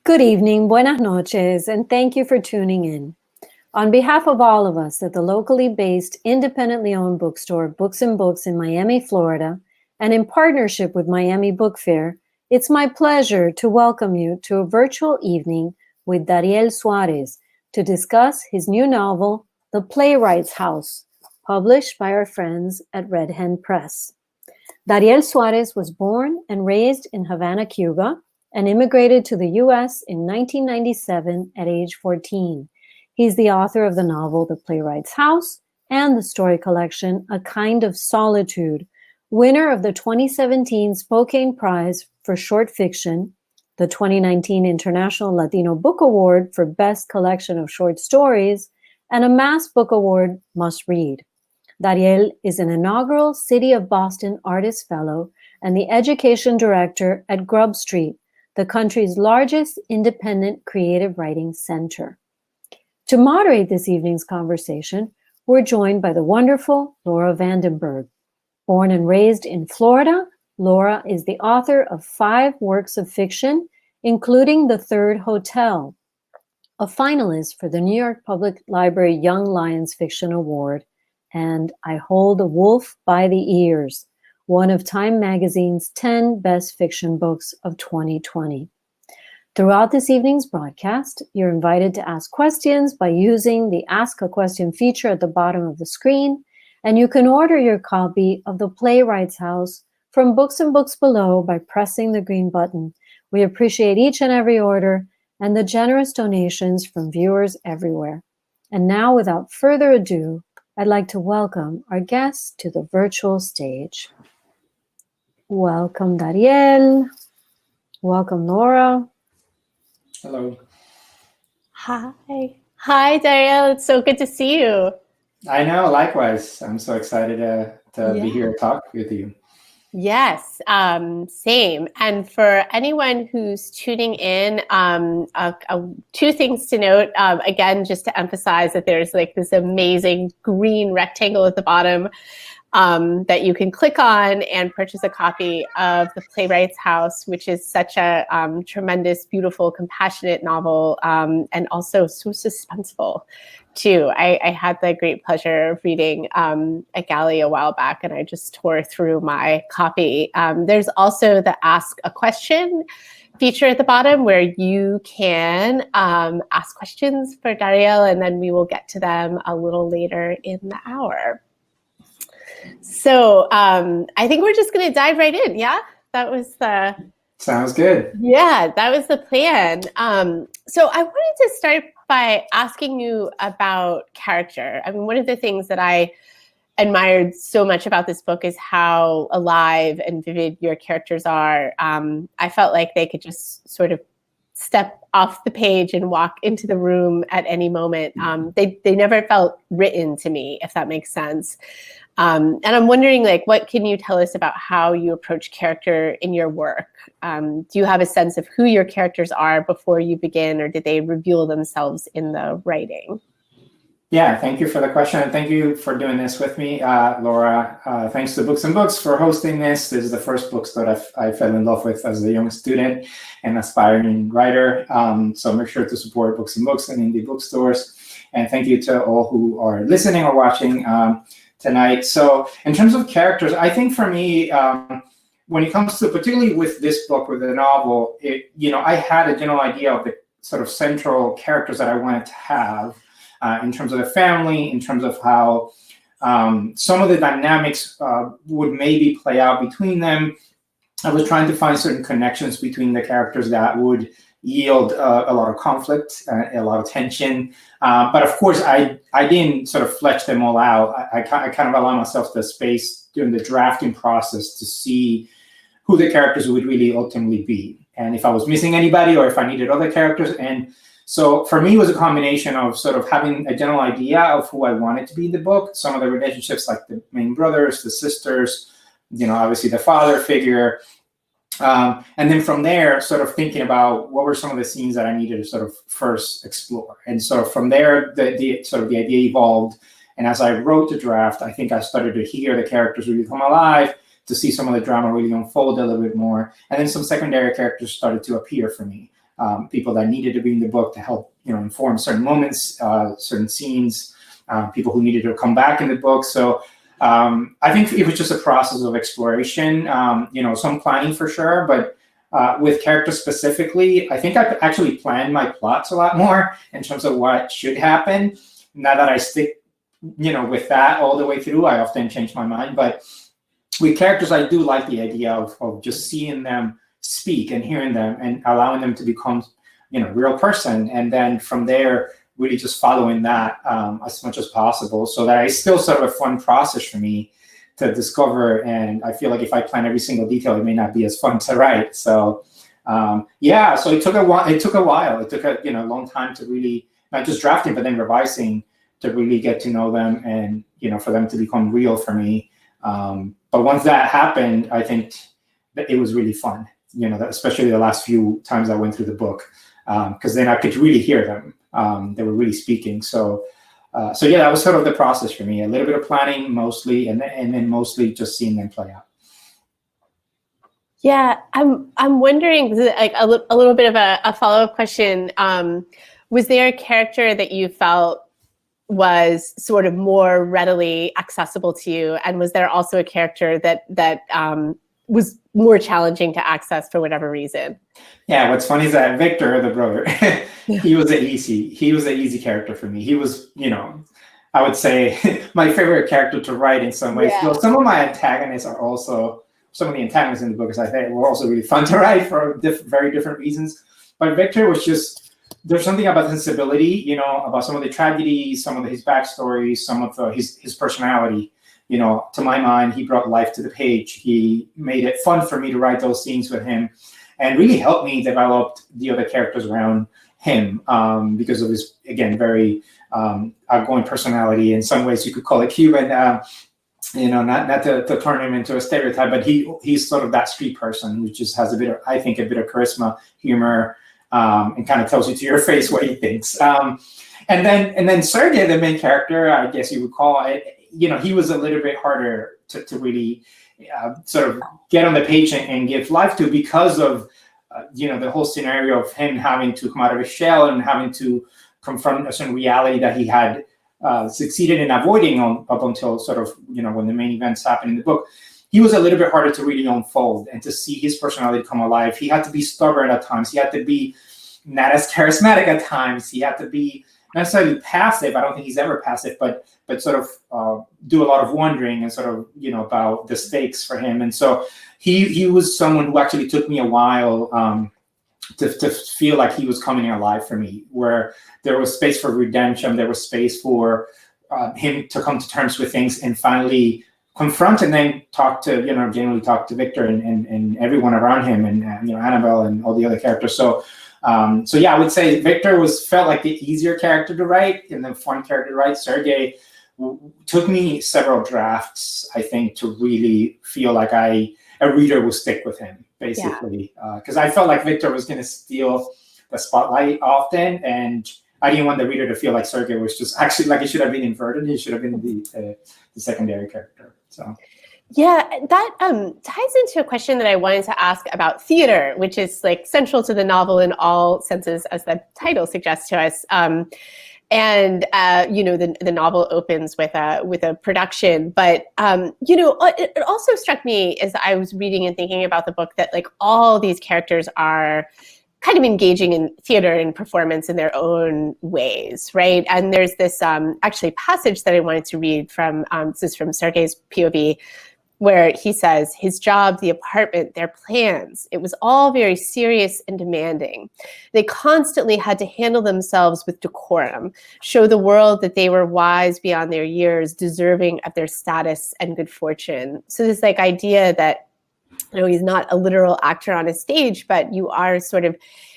Good evening, buenas noches, and thank you for tuning in. On behalf of all of us at the locally based, independently owned bookstore, Books and Books in Miami, Florida, and in partnership with Miami Book Fair, it's my pleasure to welcome you to a virtual evening with Dariel Suarez to discuss his new novel, The Playwright's House, published by our friends at Red Hen Press. Dariel Suarez was born and raised in Havana, Cuba, and immigrated to the U.S. in 1997 at age 14. He's the author of the novel The Playwright's House and the story collection A Kind of Solitude, winner of the 2017 Spokane Prize for Short Fiction, the 2019 International Latino Book Award for Best Collection of Short Stories, and a Mass Book Award Must Read. Dariel is an inaugural City of Boston Artist Fellow and the Education Director at Grub Street, the country's largest independent creative writing center. To moderate this evening's conversation, we're joined by the wonderful Laura Vandenberg. Born and raised in Florida, Laura is the author of 5 works of fiction, including The Third Hotel, a finalist for the New York Public Library Young Lions Fiction Award, and I Hold a Wolf by the Ears, one of Time Magazine's 10 best fiction books of 2020. Throughout this evening's broadcast, you're invited to ask questions by using the Ask a Question feature at the bottom of the screen, and you can order your copy of The Playwright's House from Books and Books below by pressing the green button. We appreciate each and every order and the generous donations from viewers everywhere. And now, without further ado, I'd like to welcome our guests to the virtual stage. Welcome, Dariel. Welcome, Laura. Hello. Hi. Hi, Dariel. It's so good to see you. I know, likewise. I'm so excited to be here to talk with you. Yes, same. And for anyone who's tuning in, 2 things to note. Again, just to emphasize that there's like this amazing green rectangle at the bottom that you can click on and purchase a copy of The Playwright's House, which is such a tremendous, beautiful, compassionate novel, and also so suspenseful, too. I had the great pleasure of reading a galley a while back, and I just tore through my copy. There's also the Ask a Question feature at the bottom where you can ask questions for Dariel, and then we will get to them a little later in the hour. So I think we're just going to dive right in. Yeah, that was the... Sounds good. Yeah, that was the plan. So I wanted to start by asking you about character. I mean, one of the things that I admired so much about this book is how alive and vivid your characters are. I felt like they could just sort of step off the page and walk into the room at any moment. They never felt written to me, if that makes sense. And I'm wondering, like, what can you tell us about how you approach character in your work? Do you have a sense of who your characters are before you begin, or did they reveal themselves in the writing? Yeah, thank you for the question, and thank you for doing this with me, Laura. Thanks to Books and Books for hosting this. This is the first book that I fell in love with as a young student and aspiring writer. So make sure to support Books and Books and indie bookstores. And thank you to all who are listening or watching tonight. So in terms of characters, I think for me, when it comes to, particularly with this book, with the novel, I had a general idea of the sort of central characters that I wanted to have in terms of the family, in terms of how some of the dynamics would maybe play out between them. I was trying to find certain connections between the characters that would yield a lot of conflict, a lot of tension. But of course, I didn't sort of flesh them all out. I kind of allowed myself the space during the drafting process to see who the characters would really ultimately be, and if I was missing anybody or if I needed other characters. And so for me, it was a combination of sort of having a general idea of who I wanted to be in the book, some of the relationships like the main brothers, the sisters, obviously the father figure. And then from there, sort of thinking about what were some of the scenes that I needed to sort of first explore. And so from there, the idea evolved. And as I wrote the draft, I think I started to hear the characters really come alive, to see some of the drama really unfold a little bit more. And then some secondary characters started to appear for me. people that needed to be in the book to help, inform certain moments, certain scenes, people who needed to come back in the book. So I think it was just a process of exploration, some planning for sure, but with characters specifically, I think I actually planned my plots a lot more in terms of what should happen. Now that I stick, with that all the way through, I often change my mind. But with characters, I do like the idea of just seeing them speak and hearing them and allowing them to become, real person. And then from there, really just following that as much as possible, so that it's still sort of a fun process for me to discover. And I feel like if I plan every single detail, it may not be as fun to write. So so it took a while. It took a long time to really, not just drafting, but then revising, to really get to know them and, for them to become real for me. But once that happened, I think that it was really fun, especially the last few times I went through the book, because then I could really hear them. They were really speaking. So that was sort of the process for me. A little bit of planning mostly, and then mostly just seeing them play out. Yeah, I'm wondering, like a little bit of a follow-up question. Was there a character that you felt was sort of more readily accessible to you, and was there also a character that was more challenging to access for whatever reason? Yeah, what's funny is that Victor, the brother, he was an easy character for me. He was, I would say my favorite character to write in some ways. Yeah. Some of my antagonists are also, some of the antagonists in the book, as I say, were also really fun to write for very different reasons. But Victor was just, there's something about his sensibility, about some of the tragedies, some of his backstory, some of his personality. To my mind, he brought life to the page. He made it fun for me to write those scenes with him, and really helped me develop the other characters around him, because of his, again, very outgoing personality. In some ways, you could call it Cuban, not to turn him into a stereotype, but he's sort of that street person who just has a bit of charisma, humor, and kind of tells you to your face what he thinks. And then Sergey, the main character, I guess you would call it, he was a little bit harder to really sort of get on the page and give life to, because of the whole scenario of him having to come out of his shell and having to confront a certain reality that he had succeeded in avoiding up until sort of when the main events happened in the book. He was a little bit harder to really unfold and to see his personality come alive. He had to be stubborn at times. He had to be not as charismatic at times. He had to be not necessarily passive. I don't think he's ever passive, but sort of do a lot of wondering and sort of, about the stakes for him. And so he was someone who actually took me a while to feel like he was coming alive for me, where there was space for redemption. There was space for him to come to terms with things and finally confront and then generally talk to Victor and everyone around him, and Annabelle and all the other characters. So I would say Victor felt like the easier character to write and the fun character to write. Sergey took me several drafts, I think, to really feel like a reader will stick with him, basically, because I felt like Victor was going to steal the spotlight often, and I didn't want the reader to feel like Sergey was just actually like it should have been inverted. He should have been the secondary character. So. Yeah, that ties into a question that I wanted to ask about theater, which is like central to the novel in all senses, as the title suggests to us. The novel opens with a production, but it also struck me as I was reading and thinking about the book that like all these characters are kind of engaging in theater and performance in their own ways, right? And there's this actually passage that I wanted to read from, this is from Sergey's POV, where he says, his job, the apartment, their plans, it was all very serious and demanding. They constantly had to handle themselves with decorum, show the world that they were wise beyond their years, deserving of their status and good fortune. So this like idea that, he's not a literal actor on a stage, but you are sort of,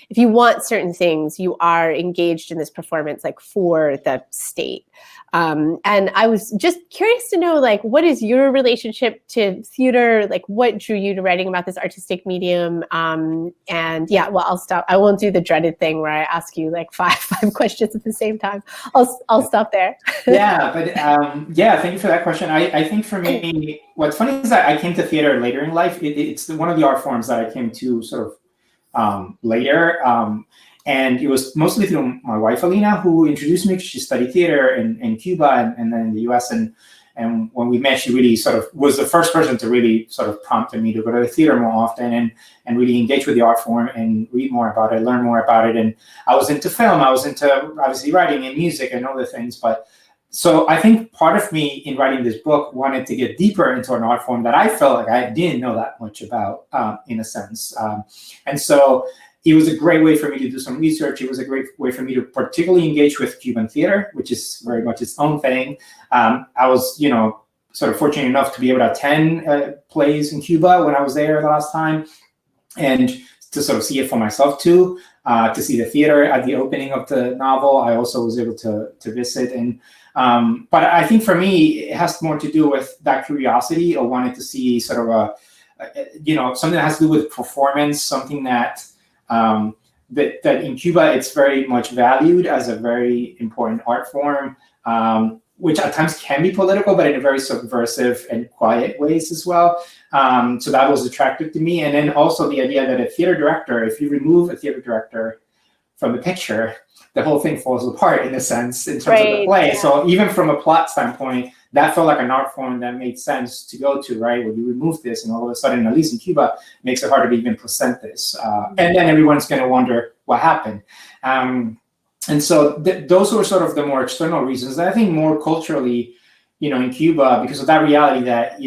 if you want certain things, you are engaged in this performance like for the state. And I was just curious to know, like, what is your relationship to theater? Like, what drew you to writing about this artistic medium? I'll stop. I won't do the dreaded thing where I ask you like five questions at the same time. I'll stop there. Thank you for that question. I think for me, what's funny is that I came to theater later in life. It's one of the art forms that I came to sort of later. And it was mostly through my wife, Alina, who introduced me. She studied theater in Cuba and then in the US. And when we met, she really sort of was the first person to really sort of prompt me to go to the theater more often and really engage with the art form and read more about it, learn more about it. And I was into film. I was into obviously writing and music and other things. But so I think part of me in writing this book wanted to get deeper into an art form that I felt like I didn't know that much about, in a sense. And so it was a great way for me to do some research. It was a great way for me to particularly engage with Cuban theater, which is very much its own thing. I was, sort of fortunate enough to be able to attend plays in Cuba when I was there the last time, and to sort of see it for myself too, to see the theater at the opening of the novel. I also was able to visit. And but I think for me, it has more to do with that curiosity of wanting to see sort of something that has to do with performance, something that that in Cuba, it's very much valued as a very important art form, which at times can be political, but in a very subversive and quiet ways as well. So that was attractive to me. And then also the idea that a theater director, if you remove a theater director from the picture, the whole thing falls apart in a sense in terms of the play. Yeah. So even from a plot standpoint, that felt like an art form that made sense to go to, right? When you remove this and all of a sudden, at least in Cuba, it makes it hard to even present this. And then everyone's going to wonder what happened. And so those were sort of the more external reasons. And I think more culturally, in Cuba, because of that reality that,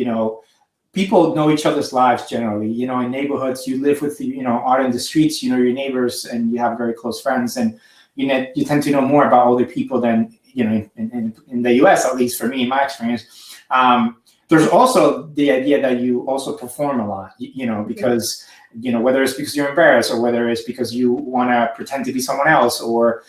people know each other's lives generally, in neighborhoods, you live with, out in the streets, your neighbors, and you have very close friends. And you tend to know more about other people than, in the US, at least for me, in my experience. There's also the idea that you also perform a lot, because, whether it's because you're embarrassed or whether it's because you want to pretend to be someone else, or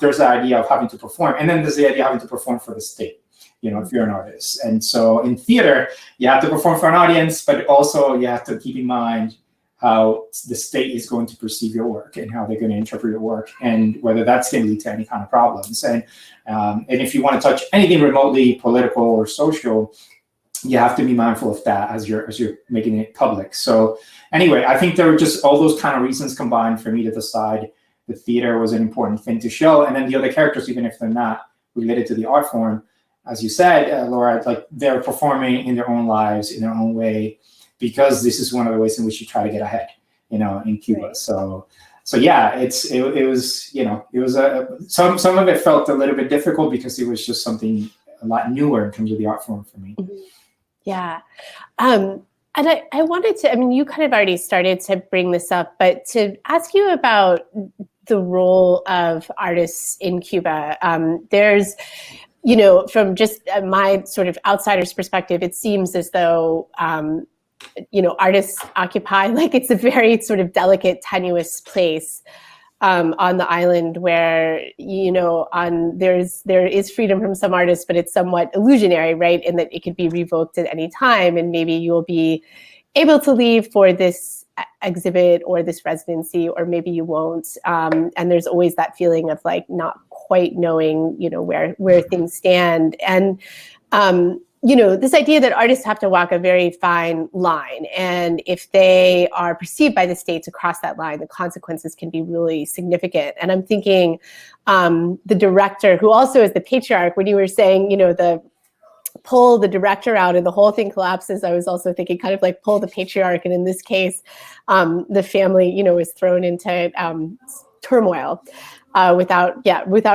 there's the idea of having to perform. And then there's the idea of having to perform for the state, if you're an artist. And so in theater, you have to perform for an audience, but also you have to keep in mind how the state is going to perceive your work and how they're going to interpret your work, and whether that's going to lead to any kind of problems. And if you want to touch anything remotely political or social, you have to be mindful of that as you're making it public. So anyway, I think there were just all those kind of reasons combined for me to decide the theater was an important thing to show. And then the other characters, even if they're not related to the art form, as you said, Laura, like they're performing in their own lives, in their own way, because this is one of the ways in which you try to get ahead, in Cuba. Right. So yeah, it was some of it felt a little bit difficult because it was just something a lot newer in terms of the art form for me. Mm-hmm. Yeah. And I wanted to, you kind of already started to bring this up, but to ask you about the role of artists in Cuba. There's, from just my sort of outsider's perspective, it seems as though, artists occupy, it's a very sort of delicate, tenuous place on the island where, there is freedom from some artists, but it's somewhat illusionary, right? In that it could be revoked at any time, and maybe you'll be able to leave for this exhibit or this residency, or maybe you won't. And there's always that feeling of not quite knowing, where things stand. And, this idea that artists have to walk a very fine line. And if they are perceived by the state to cross that line, the consequences can be really significant. And I'm thinking the director, who also is the patriarch, when you were saying, pull the director out and the whole thing collapses, I was also thinking kind of pull the patriarch. And in this case, the family, is thrown into turmoil. Without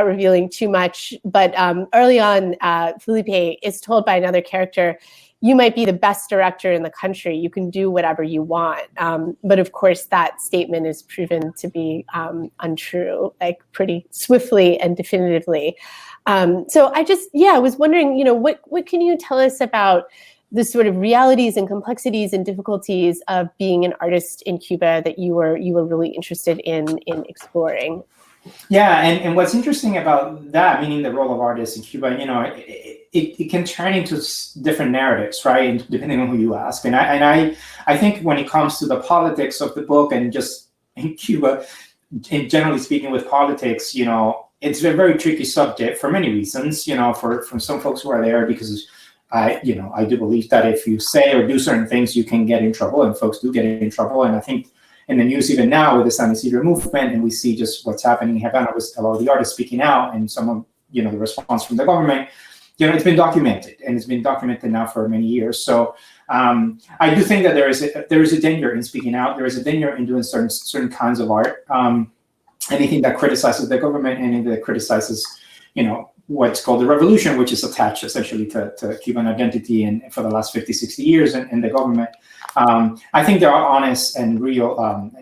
revealing too much. But early on, Felipe is told by another character, you might be the best director in the country. You can do whatever you want. But of course, that statement is proven to be untrue, pretty swiftly and definitively. So I was wondering, what can you tell us about the sort of realities and complexities and difficulties of being an artist in Cuba that you were really interested in exploring? Yeah, and what's interesting about that, meaning the role of artists in Cuba, it can turn into different narratives, right? And depending on who you ask. And I think when it comes to the politics of the book, and just in Cuba, and generally speaking with politics, it's a very tricky subject for many reasons, from some folks who are there, because I do believe that if you say or do certain things, you can get in trouble, and folks do get in trouble. And I think in the news even now with the San Isidro movement, and we see just what's happening in Havana with a lot of the artists speaking out, and some of the response from the government. It's been documented, and it's been documented now for many years. So I do think that there is a danger in speaking out. There is a danger in doing certain kinds of art. Anything that criticizes the government, anything that criticizes, what's called the revolution, which is attached essentially to Cuban identity and for the last 50, 60 years in the government. I think there are honest and real,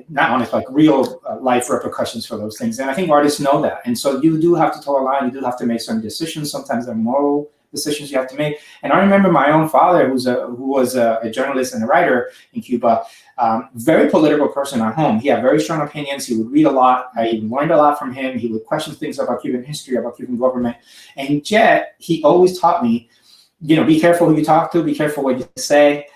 not honest, like real life repercussions for those things. And I think artists know that. And so you do have to toe a line, you do have to make certain decisions. Sometimes they're moral decisions you have to make. And I remember my own father, who was a journalist and a writer in Cuba, very political person at home. He had very strong opinions. He would read a lot. I learned a lot from him. He would question things about Cuban history, about Cuban government. And yet he always taught me, be careful who you talk to, be careful what you say.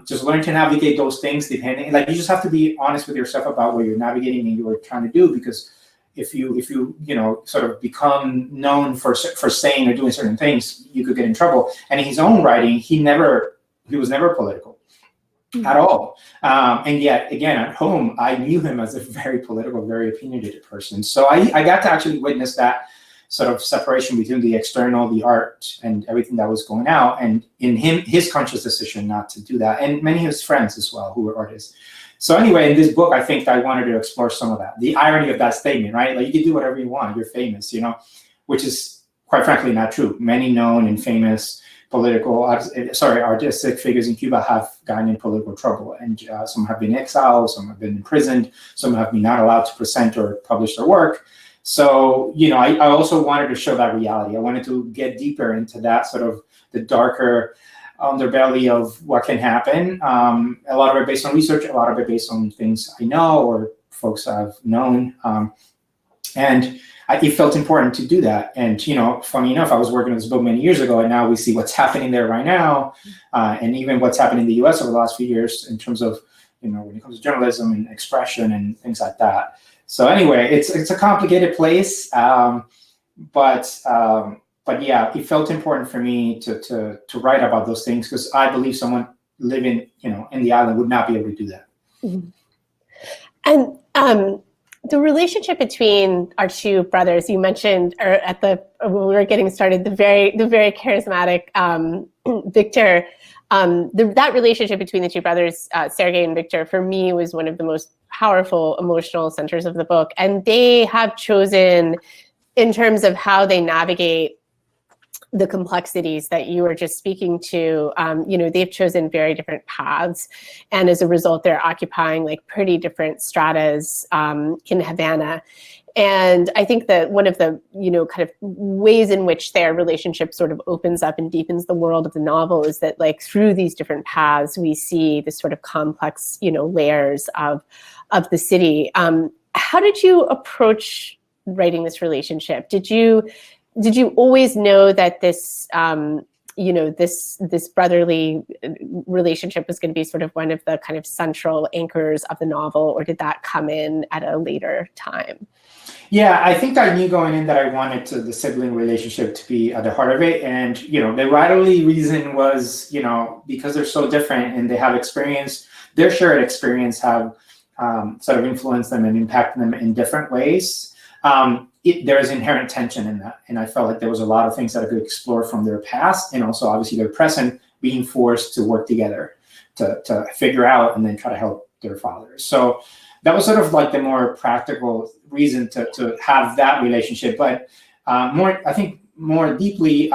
Just learn to navigate those things depending, like you just have to be honest with yourself about what you're navigating and you're trying to do, because if you sort of become known for saying or doing certain things, you could get in trouble. And in his own writing, he was never political at all. And yet again, at home, I knew him as a very political, very opinionated person. So I got to actually witness that sort of separation between the external, the art, and everything that was going out, and in his conscious decision not to do that, and many of his friends as well who were artists. So anyway, in this book, I think I wanted to explore some of that, the irony of that statement, right? Like you can do whatever you want, you're famous, which is quite frankly not true. Many known and famous artistic figures in Cuba have gotten in political trouble, and some have been exiled, some have been imprisoned, some have been not allowed to present or publish their work. So, I also wanted to show that reality. I wanted to get deeper into that sort of the darker underbelly of what can happen. A lot of it based on research, a lot of it based on things I know or folks I've known. And it felt important to do that. And, funny enough, I was working on this book many years ago, and now we see what's happening there right now, and even what's happening in the US over the last few years in terms of, when it comes to journalism and expression and things like that. So anyway, it's a complicated place, but yeah, it felt important for me to write about those things, because I believe someone living, in the island would not be able to do that. Mm-hmm. And the relationship between our two brothers, you mentioned when we were getting started, the very charismatic Victor. That relationship between the two brothers, Sergey and Victor, for me was one of the most powerful emotional centers of the book. And they have chosen, in terms of how they navigate the complexities that you were just speaking to, they've chosen very different paths. And as a result, they're occupying like pretty different stratas in Havana. And I think that one of the, kind of ways in which their relationship sort of opens up and deepens the world of the novel is that, like, through these different paths, we see this sort of complex, layers of the city. How did you approach writing this relationship? Did you always know that this, this brotherly relationship was going to be sort of one of the kind of central anchors of the novel, or did that come in at a later time? Yeah, I think I knew going in that I wanted the sibling relationship to be at the heart of it. And, the writerly reason was, because they're so different and they have experience, their shared experience have sort of influenced them and impacted them in different ways. There is inherent tension in that. And I felt like there was a lot of things that I could explore from their past, and also obviously their present, being forced to work together to figure out and then try to help their fathers. So that was sort of like the more practical reason to have that relationship. But more deeply,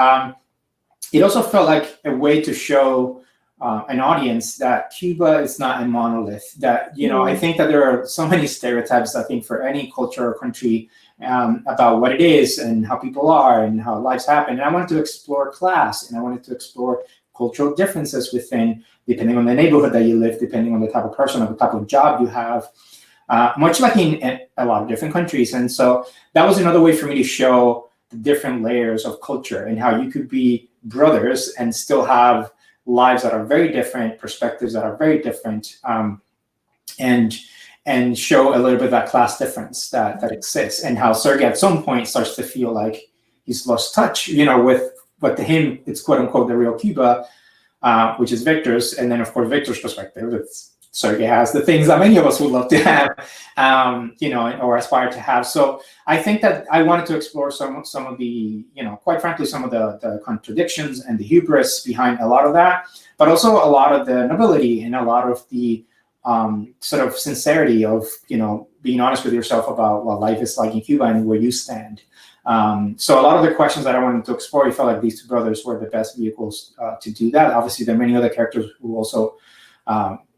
it also felt like a way to show an audience that Cuba is not a monolith. That, I think that there are so many stereotypes, I think, for any culture or country about what it is and how people are and how lives happen. And I wanted to explore class, and I wanted to explore cultural differences within, depending on the neighborhood that you live, depending on the type of person or the type of job you have, much like in a lot of different countries. And so that was another way for me to show the different layers of culture and how you could be brothers and still have lives that are very different, perspectives that are very different, and show a little bit of that class difference that exists, and how Sergey at some point starts to feel like he's lost touch, with what to him it's quote unquote the real Cuba, which is Victor's, and then of course Victor's perspective, it's Sergey has, the things that many of us would love to have, or aspire to have. So I think that I wanted to explore some of the, quite frankly, some of the contradictions and the hubris behind a lot of that, but also a lot of the nobility and a lot of the sort of sincerity of, being honest with yourself about what life is like in Cuba and where you stand. So a lot of the questions that I wanted to explore, I felt like these two brothers were the best vehicles to do that. Obviously, there are many other characters who also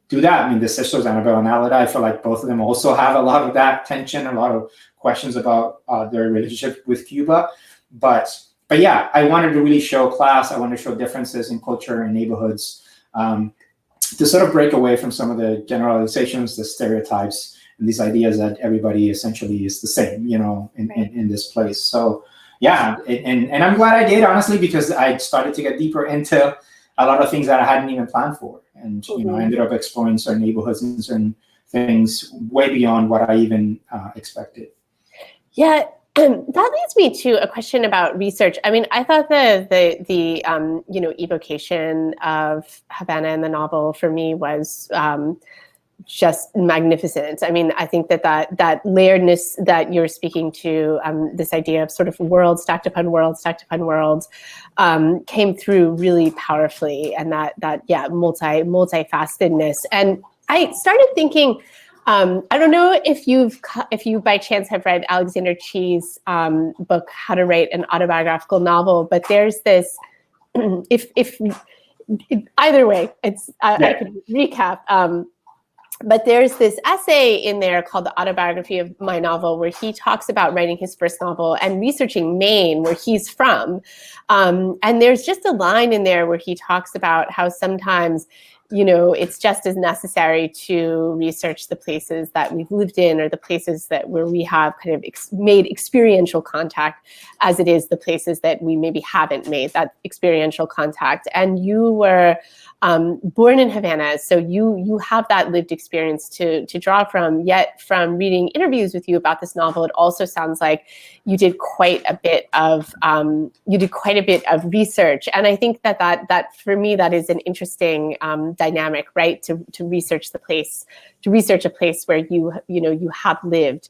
do that. I mean, the sisters, Annabelle and Alida, I feel like both of them also have a lot of that tension, a lot of questions about their relationship with Cuba. But yeah, I wanted to really show class. I wanted to show differences in culture and neighborhoods to sort of break away from some of the generalizations, the stereotypes, and these ideas that everybody essentially is the same, in this place. So yeah, and I'm glad I did, honestly, because I started to get deeper into a lot of things that I hadn't even planned for. And, I ended up exploring certain neighborhoods and certain things way beyond what I even expected. Yeah, that leads me to a question about research. I mean, I thought the evocation of Havana in the novel for me was just magnificent. I mean, I think that layeredness that you're speaking to, this idea of sort of world stacked upon world, came through really powerfully, and that multifacetedness. And I started thinking, I don't know if you by chance have read Alexander Chee's book, How to Write an Autobiographical Novel, but there's this, either way, it's I could recap. But there's this essay in there called The Autobiography of My Novel, where he talks about writing his first novel and researching Maine, where he's from. And there's just a line in there where he talks about how sometimes, it's just as necessary to research the places that we've lived in, or the places where we have kind of made experiential contact, as it is the places that we maybe haven't made that experiential contact. And you were born in Havana, so you have that lived experience to draw from. Yet from reading interviews with you about this novel, it also sounds like you did quite a bit of research. And I think that for me, that is an interesting dynamic, right? To research a place where you have lived.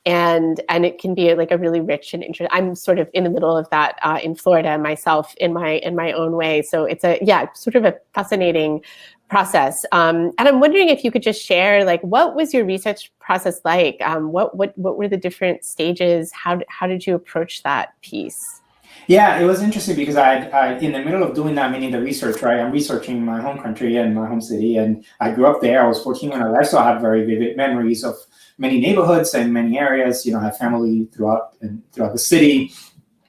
And it can be like a really rich and interesting. I'm sort of in the middle of that in Florida myself in my own way. So it's sort of a fascinating process. And I'm wondering if you could just share, like, what was your research process like? What were the different stages? How did you approach that piece? Yeah, it was interesting because I in the middle of doing that, meaning the research, right? I'm researching my home country and my home city, and I grew up there. I was 14 when I left, so I have very vivid memories of many neighborhoods and many areas. I have family throughout the city,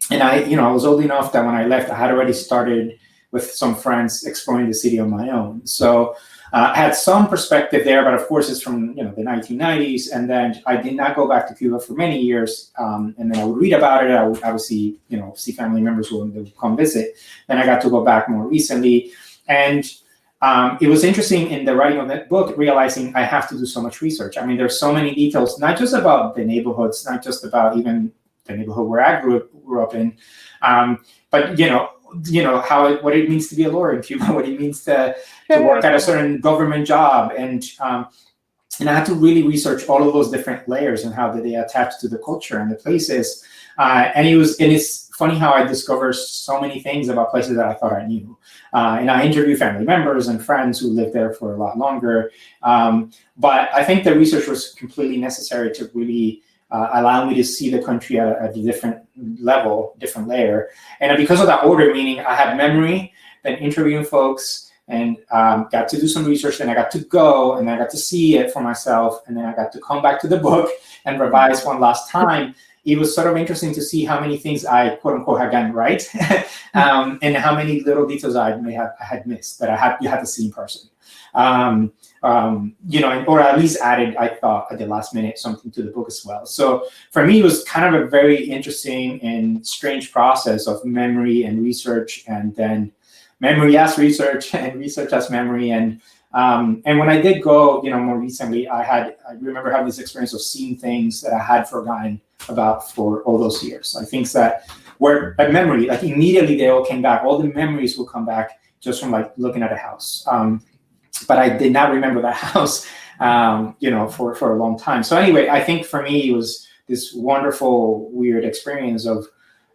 and I was old enough that when I left, I had already started with some friends exploring the city on my own. So I had some perspective there, but of course it's from the 1990s, and then I did not go back to Cuba for many years. And then I would read about it. I would obviously see family members who would come visit. Then I got to go back more recently, and it was interesting in the writing of that book, realizing I have to do so much research. I mean, there's so many details, not just about the neighborhoods, not just about even the neighborhood where I grew up in, but what it means to be a lawyer in Cuba, what it means to work at a certain government job, and I had to really research all of those different layers and how they attach to the culture and the places. And it's funny how I discovered so many things about places that I thought I knew. And I interviewed family members and friends who lived there for a lot longer. But I think the research was completely necessary to really allow me to see the country at a different level, different layer. And because of that order, meaning I had memory, then interviewing folks, and got to do some research, then I got to go, and I got to see it for myself, and then I got to come back to the book and revise one last time. It was sort of interesting to see how many things I, quote unquote, had gotten right, and how many little details I had missed that you had to see in person. Or at least added, I thought, at the last minute, something to the book as well. So for me, it was kind of a very interesting and strange process of memory and research, and then memory as research and research as memory. And when I did go, more recently, I remember having this experience of seeing things that I had forgotten about for all those years. Like things that were a memory, like immediately they all came back. All the memories will come back just from like looking at a house. but I did not remember the house, for a long time. So anyway, I think for me, it was this wonderful, weird experience of,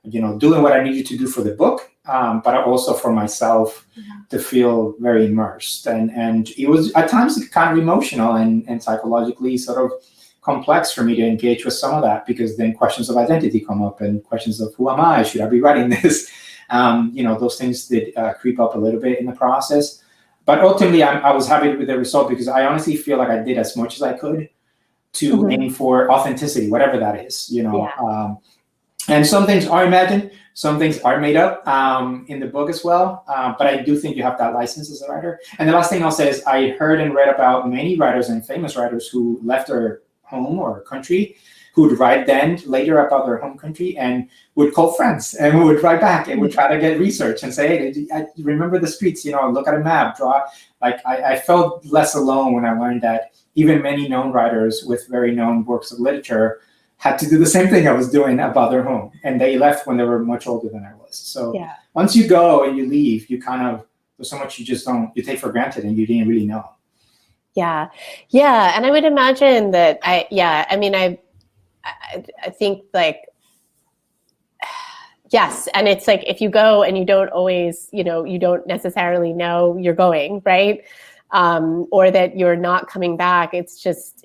doing what I needed to do for the book, but also for myself to feel very immersed. And it was at times kind of emotional and psychologically sort of complex for me to engage with some of that, because then questions of identity come up and questions of who am I? Should I be writing this? Those things did creep up a little bit in the process. But ultimately, I was happy with the result, because I honestly feel like I did as much as I could to aim for authenticity, whatever that is, and some things are imagined, some things are made up in the book as well. But I do think you have that license as a writer. And the last thing I'll say is I heard and read about many writers and famous writers who left their home or country, who would write then later about their home country and would call friends and would write back and would try to get research and say, hey, I remember the streets, look at a map, draw. Like I felt less alone when I learned that even many known writers with very known works of literature had to do the same thing I was doing about their home. And they left when they were much older than I was. So once you go and you leave, you there's so much you take for granted and you didn't really know. Yeah. Yeah. And I would imagine that I think like, yes. And it's like, if you go and you don't always, you don't necessarily know you're going, right? Or that you're not coming back. It's just,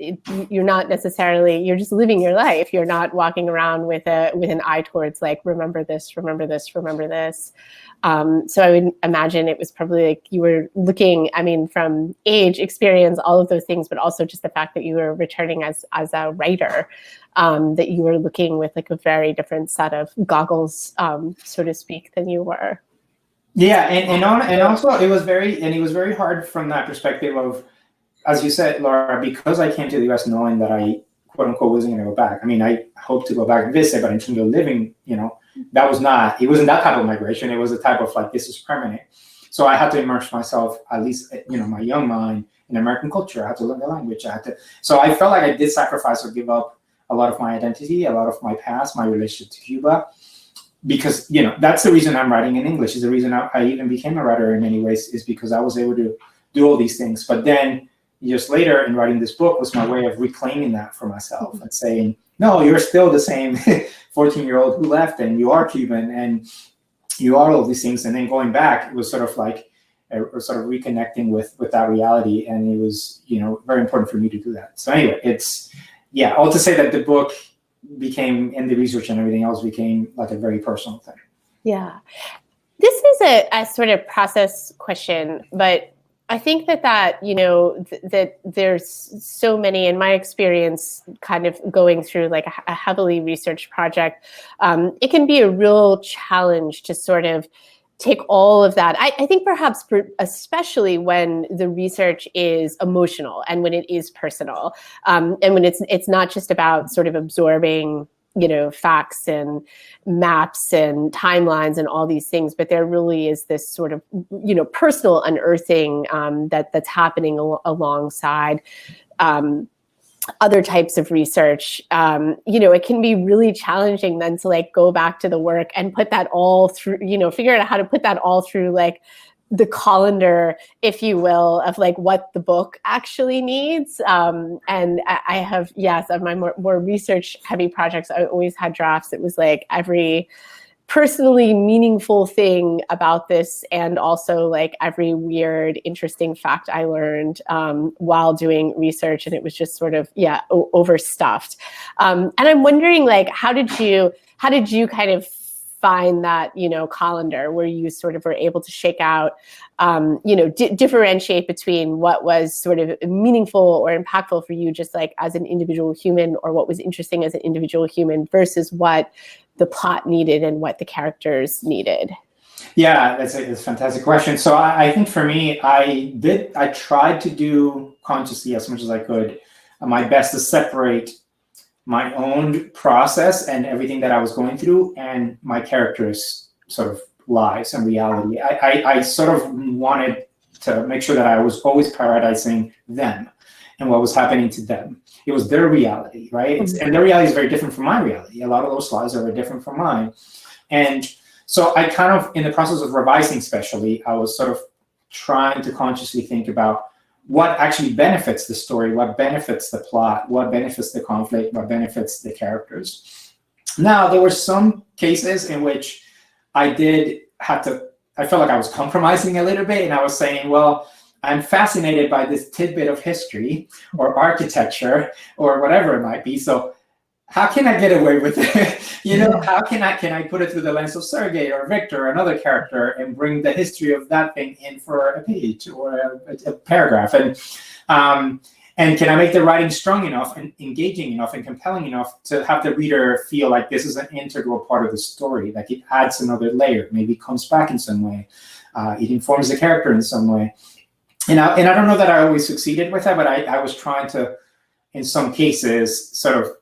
you're not necessarily, you're just living your life. You're not walking around with an eye towards like, remember this, remember this, remember this. So I would imagine it was probably like you were looking, from age, experience, all of those things, but also just the fact that you were returning as a writer, that you were looking with like a very different set of goggles, so to speak, than you were. Yeah, and also it was very hard from that perspective of, as you said, Laura, because I came to the US knowing that I quote unquote wasn't going to go back. I hope to go back and visit, but in terms of living, it wasn't that type of migration. It was a type of like, this is permanent. So I had to immerse myself, at least, my young mind, in American culture. I had to learn the language. So I felt like I did sacrifice or give up a lot of my identity, a lot of my past, my relationship to Cuba. Because, that's the reason I'm writing in English, is the reason I even became a writer in many ways, is because I was able to do all these things. But then years later in writing this book was my way of reclaiming that for myself and saying, no, you're still the same 14-year-old who left, and you are Cuban and you are all these things. And then going back, it was sort of like sort of reconnecting with that reality. And it was, very important for me to do that. So anyway, all to say that the book became, and the research and everything else became like a very personal thing. Yeah. This is a sort of process question, but I think that that there's so many, in my experience, kind of going through like a heavily researched project, it can be a real challenge to sort of take all of that. I think perhaps especially when the research is emotional and when it is personal, and when it's not just about sort of absorbing, facts and maps and timelines and all these things, but there really is this sort of, personal unearthing that's happening alongside other types of research. It can be really challenging then to like go back to the work and put that all through, figure out how to put that all through like the colander, if you will, of like what the book actually needs. And I have, on my more research heavy projects, I always had drafts. It was like every personally meaningful thing about this, and also like every weird, interesting fact I learned while doing research, and it was just sort of overstuffed. And I'm wondering, like, how did you kind of find that colander where you sort of were able to shake out, differentiate between what was sort of meaningful or impactful for you, just like as an individual human, or what was interesting as an individual human, versus what the plot needed and what the characters needed? Yeah, that's a fantastic question. So I think for me, I tried to do consciously as much as I could, my best to separate my own process and everything that I was going through and my characters' sort of lives and reality. I sort of wanted to make sure that I was always prioritizing them and what was happening to them. It was their reality, right? And their reality is very different from my reality. A lot of those lives are very different from mine. And so I kind of, in the process of revising especially, I was sort of trying to consciously think about what actually benefits the story, what benefits the plot, what benefits the conflict, what benefits the characters. Now, there were some cases in which I felt like I was compromising a little bit, and I was saying, well, I'm fascinated by this tidbit of history or architecture or whatever it might be. So how can I get away with it? How can I put it through the lens of Sergey or Victor, another character, and bring the history of that thing in for a page or a paragraph? And can I make the writing strong enough and engaging enough and compelling enough to have the reader feel like this is an integral part of the story, like it adds another layer, maybe comes back in some way, it informs the character in some way. And I don't know that I always succeeded with that, but I was trying to, in some cases, sort of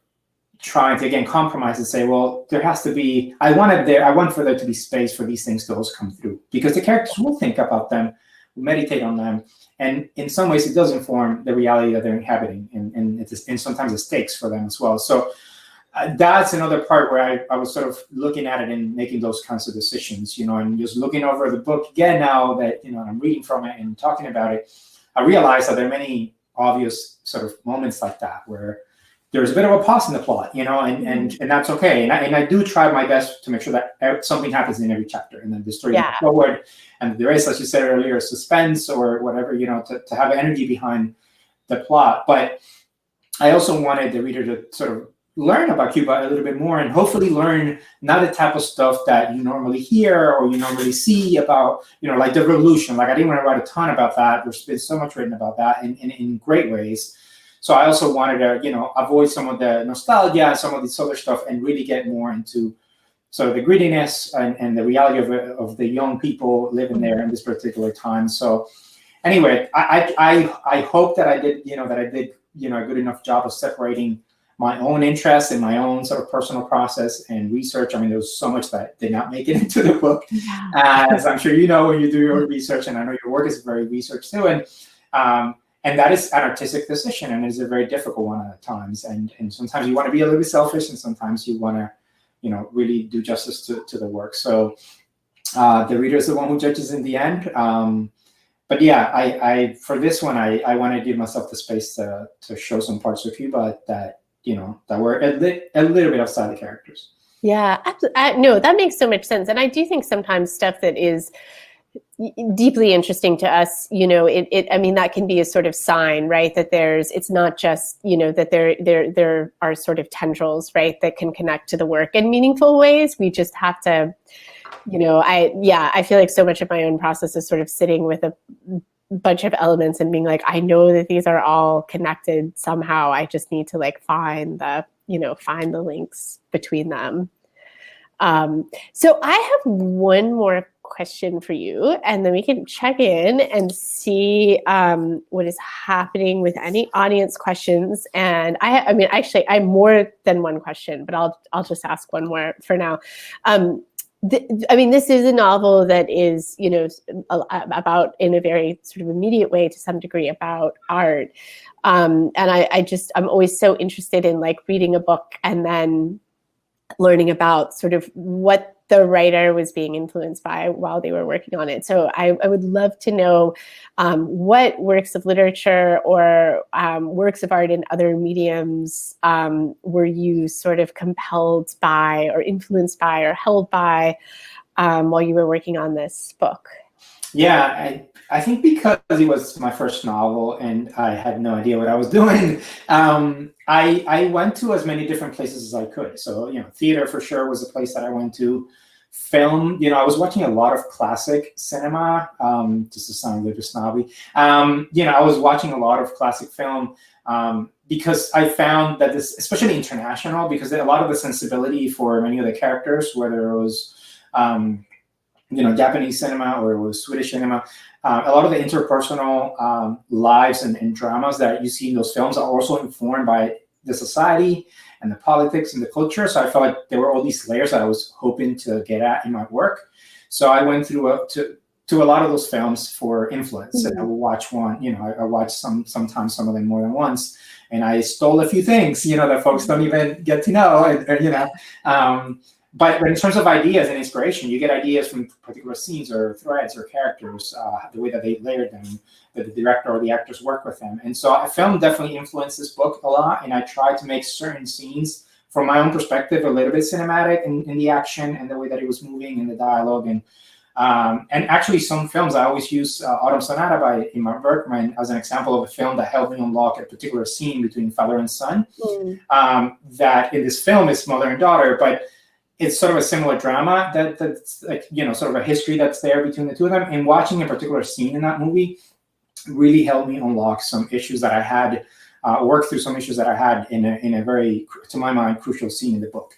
trying to, again, compromise and say, well, there has to be, I want for there to be space for these things to also come through, because the characters will think about them, meditate on them, and in some ways it does inform the reality that they're inhabiting, and sometimes the stakes for them as well. So that's another part where I was sort of looking at it and making those kinds of decisions, and just looking over the book again now that, I'm reading from it and talking about it, I realized that there are many obvious sort of moments like that where there's a bit of a pause in the plot, and that's okay. And I do try my best to make sure that something happens in every chapter, and then the story goes forward. And there is, as you said earlier, suspense or whatever, to have energy behind the plot. But I also wanted the reader to sort of learn about Cuba a little bit more, and hopefully learn not the type of stuff that you normally hear or you normally see about, like the revolution. Like I didn't want to write a ton about that. There's been so much written about that in great ways. So I also wanted to, avoid some of the nostalgia and some of this other stuff and really get more into sort of the grittiness and the reality of the young people living there in this particular time. So anyway, I hope that I did, a good enough job of separating my own interests and my own sort of personal process and research. I mean, there was so much that did not make it into the book, as I'm sure when you do your research, and I know your work is very research too. And that is an artistic decision, and it's a very difficult one at times. And sometimes you want to be a little bit selfish, and sometimes you want to, really do justice to the work. So the reader is the one who judges in the end. But yeah, I for this one, I want to give myself the space to show some parts of Cuba that, that were a little bit outside the characters. Yeah, no, that makes so much sense. And I do think sometimes stuff that is deeply interesting to us, I mean, that can be a sort of sign, right? That it's not just, that there are sort of tendrils, right, that can connect to the work in meaningful ways. We just have to, I feel like so much of my own process is sort of sitting with a bunch of elements and being like, I know that these are all connected somehow. I just need to find the links between them. So I have one more question for you, and then we can check in and see what is happening with any audience questions. And I mean, actually, I have more than one question, but I'll just ask one more for now. I mean, this is a novel that is, about, in a very sort of immediate way, to some degree, about art. And I'm always so interested in reading a book and then learning about sort of what the writer was being influenced by while they were working on it. So I would love to know what works of literature or works of art in other mediums were you sort of compelled by or influenced by or held by while you were working on this book? Yeah, I think because it was my first novel and I had no idea what I was doing, I went to as many different places as I could. So, theater for sure was a place that I went to. Film, I was watching a lot of classic cinema, just to sound a little snobby. I was watching a lot of classic film because I found that this, especially international, because a lot of the sensibility for many of the characters, whether it was Japanese cinema or it was Swedish cinema, a lot of the interpersonal lives and dramas that you see in those films are also informed by the society and the politics and the culture. So I felt like there were all these layers that I was hoping to get at in my work. So I went through to a lot of those films for influence. Mm-hmm. And I would watch one, I watched sometimes some of them more than once. And I stole a few things, that folks don't even get to know, But in terms of ideas and inspiration, you get ideas from particular scenes or threads or characters, the way that they layered them, that the director or the actors work with them. And so film definitely influenced this book a lot, and I tried to make certain scenes from my own perspective a little bit cinematic in the action and the way that it was moving and the dialogue. And actually some films, I always use Autumn Sonata by Ingmar Bergman as an example of a film that helped me unlock a particular scene between father and son. That in this film is mother and daughter, but it's sort of a similar drama that's like, sort of a history that's there between the two of them. And watching a particular scene in that movie really helped me unlock some issues that I had, work through some issues that I had in a very, to my mind, crucial scene in the book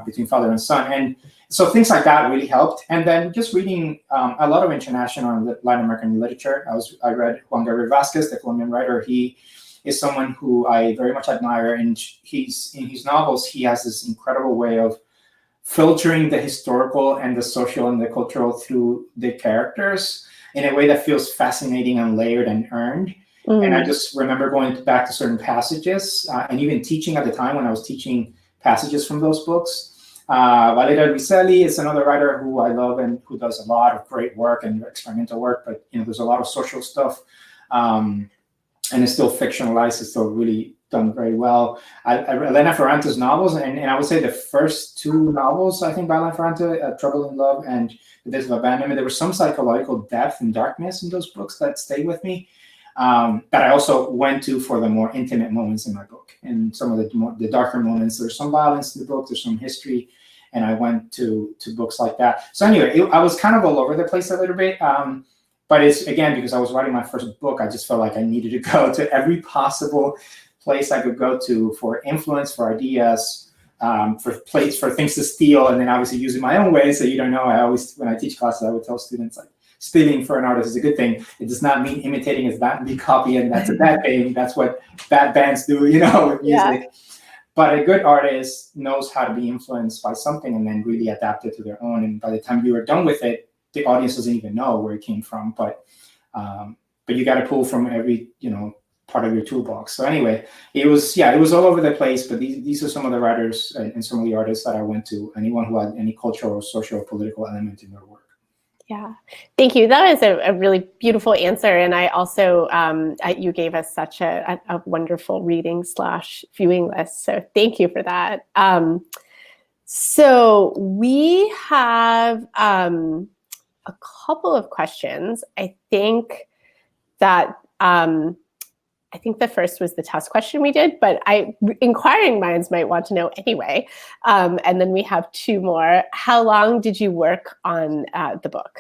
between father and son. And so things like that really helped. And then just reading a lot of international and Latin American literature. I read Juan Gabriel Vázquez, the Colombian writer. He is someone who I very much admire. And he's, in his novels, he has this incredible way of filtering the historical and the social and the cultural through the characters in a way that feels fascinating and layered and earned. And I just remember going back to certain passages and even teaching at the time when I was teaching passages from those books. Valeria Luiselli is another writer who I love and who does a lot of great work and experimental work, but there's a lot of social stuff and it's still fictionalized. It's still really done very well. I read Elena Ferrante's novels, and I would say the first two novels, I think, by Elena Ferrante, Trouble in Love and The Days of Abandonment, there was some psychological depth and darkness in those books that stayed with me. That I also went to for the more intimate moments in my book. And some of the darker moments, there's some violence in the book, there's some history, and I went to books like that. So anyway, I was kind of all over the place a little bit. But it's, again, because I was writing my first book, I just felt like I needed to go to every possible place I could go to for influence, for ideas, for things to steal, and then obviously using my own way. So you don't know, I always, when I teach classes, I would tell students, like, stealing for an artist is a good thing. It does not mean imitating is bad and be copy, and that's a bad thing. That's what bad bands do, with music. Yeah. But a good artist knows how to be influenced by something and then really adapt it to their own. And by the time you are done with it, the audience doesn't even know where it came from. But you got to pull from every, part of your toolbox. So anyway, it was all over the place, but these are some of the writers and some of the artists that I went to, anyone who had any cultural or social or political element in their work. Yeah, thank you. That is a really beautiful answer. And I also, you gave us such a wonderful reading / viewing list. So thank you for that. So we have a couple of questions. I think the first was the test question we did, but inquiring minds might want to know anyway. And then we have two more. How long did you work on the book?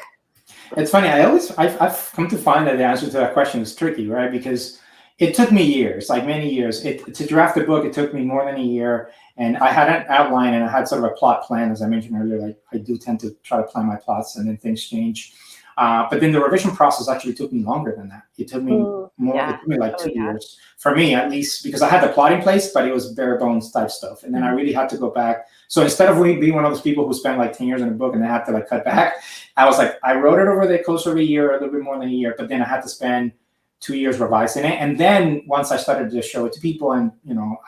It's funny. I've come to find that the answer to that question is tricky, right? Because it took me years, like many years. To draft the book, it took me more than a year. And I had an outline and I had sort of a plot plan, as I mentioned earlier. Like, I do tend to try to plan my plots and then things change. But then the revision process actually took me longer than that. It took me more. Yeah. It took me like 2 years for me, at least, because I had the plot in place, but it was bare bones type stuff. And then I really had to go back. So instead of being one of those people who spent like 10 years in a book and they had to cut back, I was like, I wrote it over the course of a year, a little bit more than a year, but then I had to spend 2 years revising it. And then once I started to show it to people and,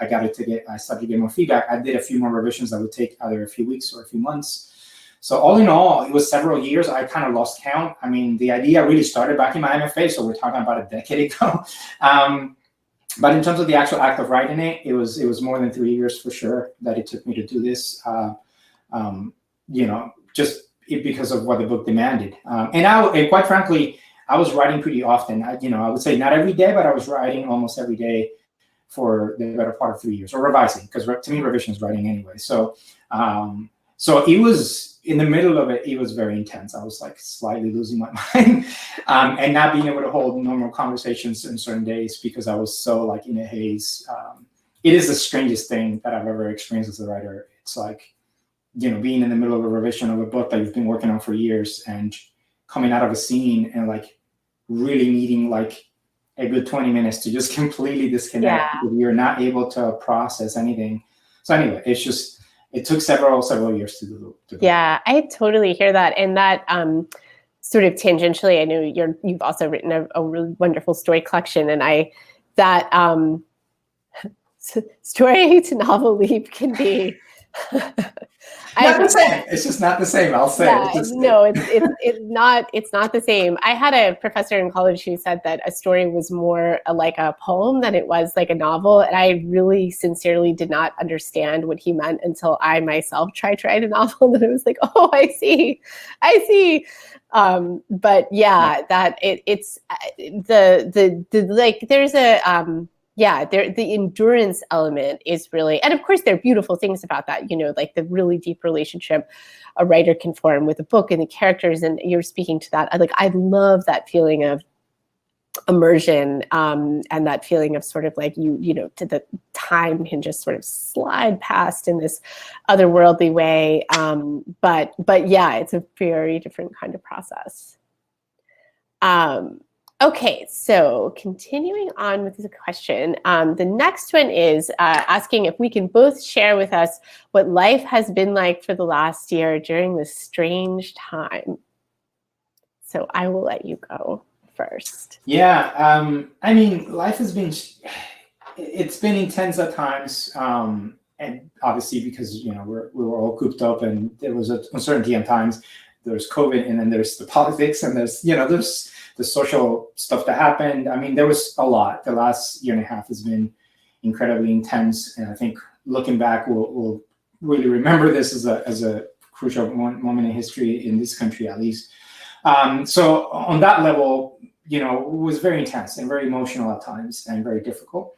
I started to get more feedback, I did a few more revisions that would take either a few weeks or a few months. So all in all, it was several years. I kind of lost count. I mean, the idea really started back in my MFA, so we're talking about a decade ago. But in terms of the actual act of writing it, it was more than 3 years for sure that it took me to do this. Just because of what the book demanded. And quite frankly, I was writing pretty often. I would say not every day, but I was writing almost every day for the better part of 3 years, or revising, because to me, revision is writing anyway. So it was, in the middle of it, it was very intense. I was like slightly losing my mind and not being able to hold normal conversations in certain days because I was so like in a haze. It is the strangest thing that I've ever experienced as a writer. It's like, being in the middle of a revision of a book that you've been working on for years and coming out of a scene and like really needing like a good 20 minutes to just completely disconnect because you're not able to process anything. So anyway, it took several years to do. Yeah, I totally hear that. And that sort of tangentially, I know you've also written a really wonderful story collection, and that story to novel leap can be Not the same. It's just not the same. I'll say. Yeah, no, it's not the same. I had a professor in college who said that a story was more like a poem than it was like a novel, and I really sincerely did not understand what he meant until I myself tried to write a novel, and I was like, oh, I see. But yeah, that it's the like there's a the endurance element is really, and of course there are beautiful things about that, you know, like the really deep relationship a writer can form with a book and the characters, and you're speaking to that. I love that feeling of immersion, and that feeling of sort of like you know, to the time can just sort of slide past in this otherworldly way. But yeah, it's a very different kind of process. Okay, so continuing on with the question, the next one is asking if we can both share with us what life has been like for the last year during this strange time. So I will let you go first. Yeah, I mean, life has been, it's been intense at times, and obviously because, you know, we were all cooped up and there was an uncertainty at times. There's COVID, and then there's the politics, and there's, you know, there's the social stuff that happened. I mean, there was a lot. The last year and a half has been incredibly intense, and I think looking back, we'll really remember this as a crucial moment in history in this country, at least. So on that level, you know, it was very intense and very emotional at times and very difficult.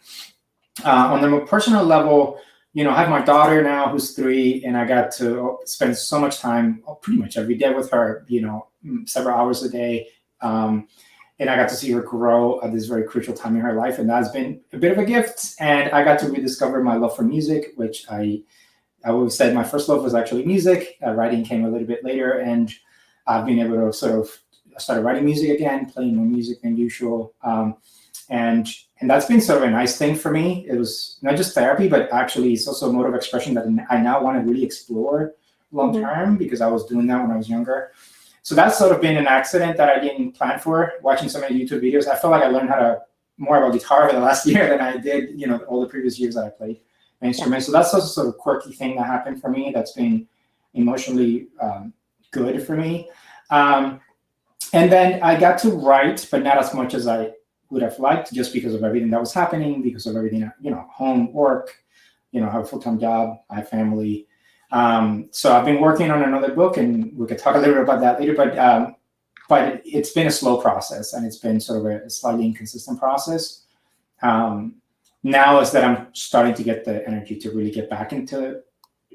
On the more personal level, you know, I have my daughter now who's 3, and I got to spend so much time, pretty much every day with her, you know, several hours a day. And I got to see her grow at this very crucial time in her life. And that's been a bit of a gift. And I got to rediscover my love for music, which I always said my first love was actually music. Writing came a little bit later. And I've been able to sort of start writing music again, playing more music than usual. And that's been sort of a nice thing for me. It was not just therapy, but actually it's also a mode of expression that I now want to really explore long term, because I was doing that when I was younger. So that's sort of been an accident that I didn't plan for. Watching so many YouTube videos, I felt like I learned more about guitar over the last year than I did, you know, all the previous years that I played an instrument. So that's also sort of quirky thing that happened for me. That's been emotionally good for me. And then I got to write, but not as much as I would have liked, just because of everything that was happening, because of everything, you know, home, work, you know, I have a full-time job, I have family. So I've been working on another book, and we could talk a little bit about that later, but it's been a slow process, and it's been sort of a slightly inconsistent process. Now is that I'm starting to get the energy to really get back into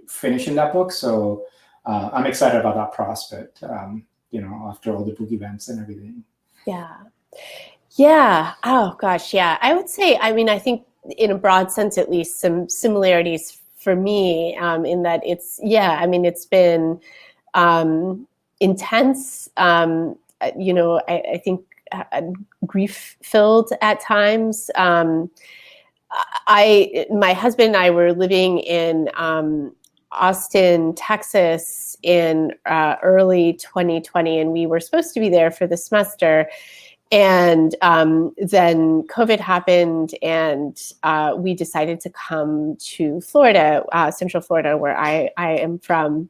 finishing that book. So I'm excited about that prospect, you know, after all the book events and everything. Yeah. Oh gosh. Yeah. I would say, I mean, I think in a broad sense, at least, some similarities for me, in that it's been intense, you know, I think grief-filled at times. My husband and I were living in Austin, Texas in early 2020, and we were supposed to be there for the semester. And then COVID happened, and we decided to come to Florida, Central Florida, where I am from.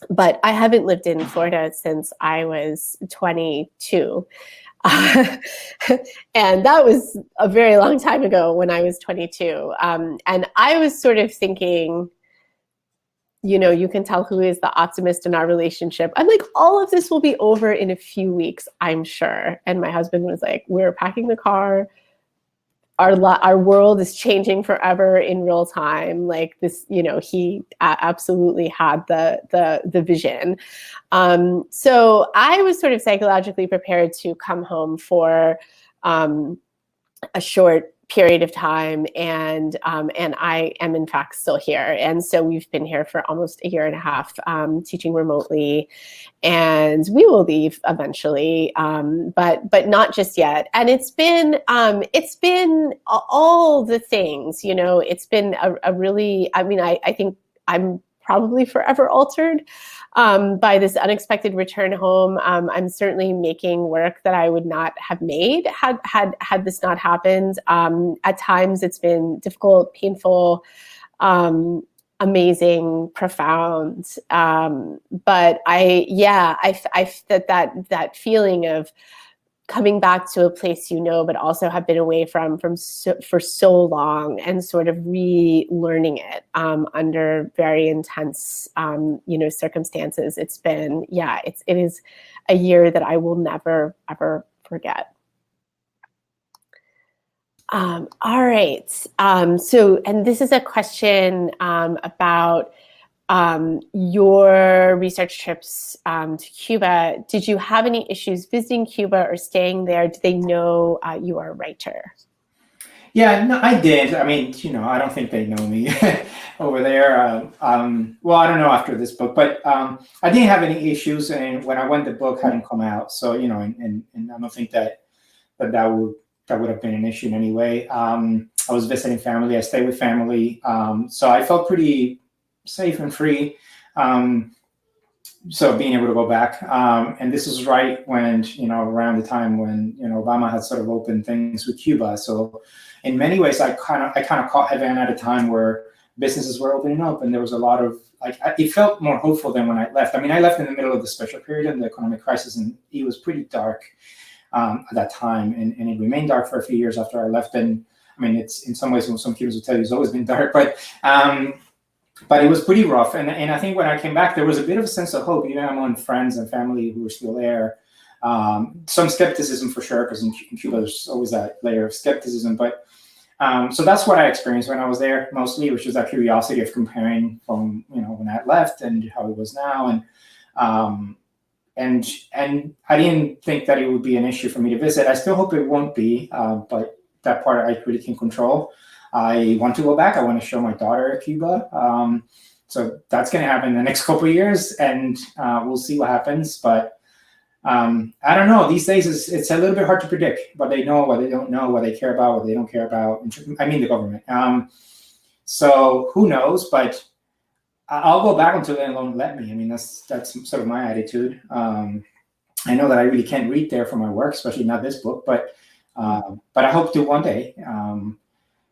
But I haven't lived in Florida since I was 22. And that was a very long time ago when I was 22. And I was sort of thinking, you know, you can tell who is the optimist in our relationship. I'm like, all of this will be over in a few weeks, I'm sure. And my husband was like, we're packing the car. Our world is changing forever in real time. Like this, you know, he absolutely had the vision. So I was sort of psychologically prepared to come home for a short period of time, and I am in fact still here. And so we've been here for almost a year and a half, teaching remotely, and we will leave eventually, but not just yet. And it's been all the things, you know. It's been a really, I mean, I think I'm probably forever altered by this unexpected return home. I'm certainly making work that I would not have made had this not happened. At times it's been difficult, painful, amazing, profound. But that feeling of coming back to a place but also have been away for so long, and sort of relearning it under very intense, circumstances. It's been, it is a year that I will never, ever forget. All right. So, and this is a question about your research trips to Cuba. Did you have any issues visiting Cuba or staying there? Do they know you are a writer? Yeah, no, I did. I mean, I don't think they know me over there. Well, I don't know after this book, but I didn't have any issues. And when I went, the book hadn't come out. So, and I don't think that would have been an issue in any way. I was visiting family. I stayed with family. So I felt pretty safe and free. So being able to go back. And this was right when, around the time when, Obama had sort of opened things with Cuba. So in many ways, I kind of caught Havana at a time where businesses were opening up, and there was a lot of, it felt more hopeful than when I left. I mean, I left in the middle of the special period and the economic crisis, and it was pretty dark at that time, and it remained dark for a few years after I left. And I mean, it's in some ways, some Cubans will tell you it's always been dark, but it was pretty rough. And I think when I came back, there was a bit of a sense of hope, even among friends and family who were still there. Some skepticism for sure, because in Cuba there's always that layer of skepticism. But so that's what I experienced when I was there mostly, which was that curiosity of comparing from when I left and how it was now. And I didn't think that it would be an issue for me to visit. I still hope it won't be, but that part I really can't control. I want to go back. I want to show my daughter Cuba. So that's going to happen in the next couple of years, and we'll see what happens. But I don't know. These days, it's a little bit hard to predict what they know, what they don't know, what they care about, what they don't care about. I mean, the government. So who knows? But I'll go back until they don't let me. I mean, that's sort of my attitude. I know that I really can't read there for my work, especially not this book. But I hope to one day.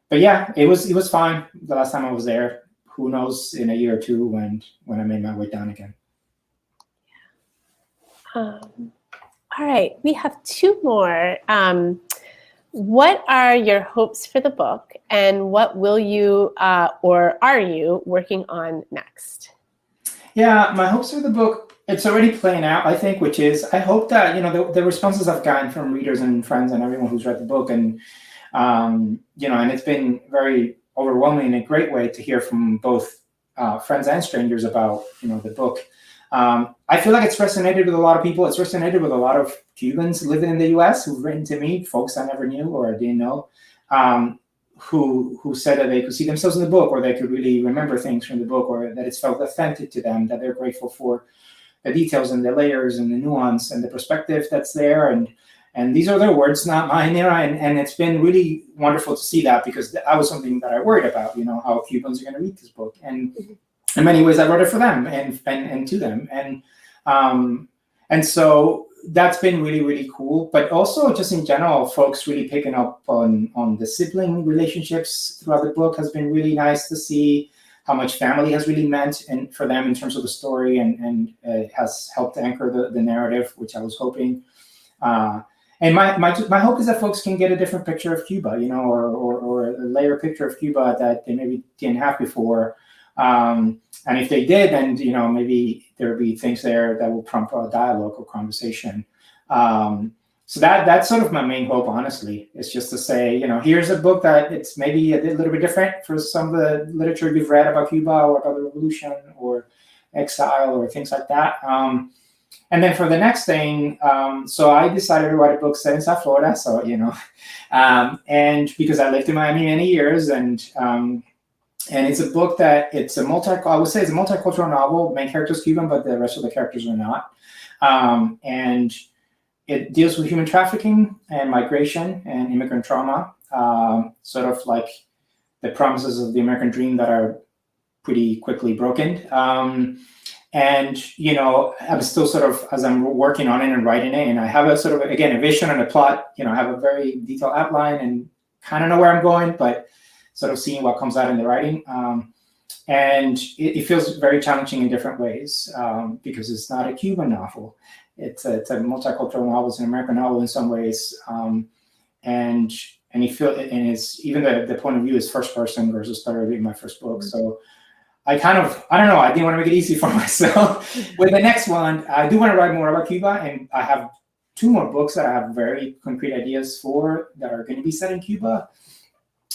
But yeah, it was fine the last time I was there. Who knows in a year or two when I made my way down again. All right, we have two more. What are your hopes for the book, and what will you or are you working on next? Yeah, my hopes for the book, it's already playing out, I think, which is I hope that the responses I've gotten from readers and friends and everyone who's read the book, and and it's been very overwhelming in a great way to hear from both friends and strangers about the book. I feel like it's resonated with a lot of people. It's resonated with a lot of Cubans living in the U.S. who've written to me, folks I never knew or didn't know, who said that they could see themselves in the book, or they could really remember things from the book, or that it's felt authentic to them, that they're grateful for the details and the layers and the nuance and the perspective that's there. And these are their words, not mine, and it's been really wonderful to see that, because that was something that I worried about, how Cubans are going to read this book. And in many ways, I wrote it for them and to them. And so that's been really, really cool. But also just in general, folks really picking up on the sibling relationships throughout the book has been really nice to see how much family has really meant for them in terms of the story, and has helped anchor the narrative, which I was hoping. And my hope is that folks can get a different picture of Cuba, or a layer picture of Cuba that they maybe didn't have before. And if they did, then maybe there will be things there that will prompt a dialogue or conversation. So that's sort of my main hope, honestly. It's just to say, here's a book that it's maybe a little bit different for some of the literature you've read about Cuba or about the revolution or exile or things like that. And then for the next thing, so I decided to write a book set in South Florida. So, and because I lived in Miami many years, and it's a book that I would say it's a multicultural novel. Main character's Cuban, but the rest of the characters are not. And it deals with human trafficking and migration and immigrant trauma, sort of like the promises of the American dream that are pretty quickly broken. And, I'm still sort of, as I'm working on it and writing it, and I have a sort of, again, a vision and a plot, I have a very detailed outline and kind of know where I'm going, but sort of seeing what comes out in the writing. and it feels very challenging in different ways because it's not a Cuban novel. It's a multicultural novel. It's an American novel in some ways, and it's even the point of view is first person versus third in my first book. So I don't know, I didn't want to make it easy for myself. With the next one, I do want to write more about Cuba, and I have 2 more books that I have very concrete ideas for that are going to be set in Cuba.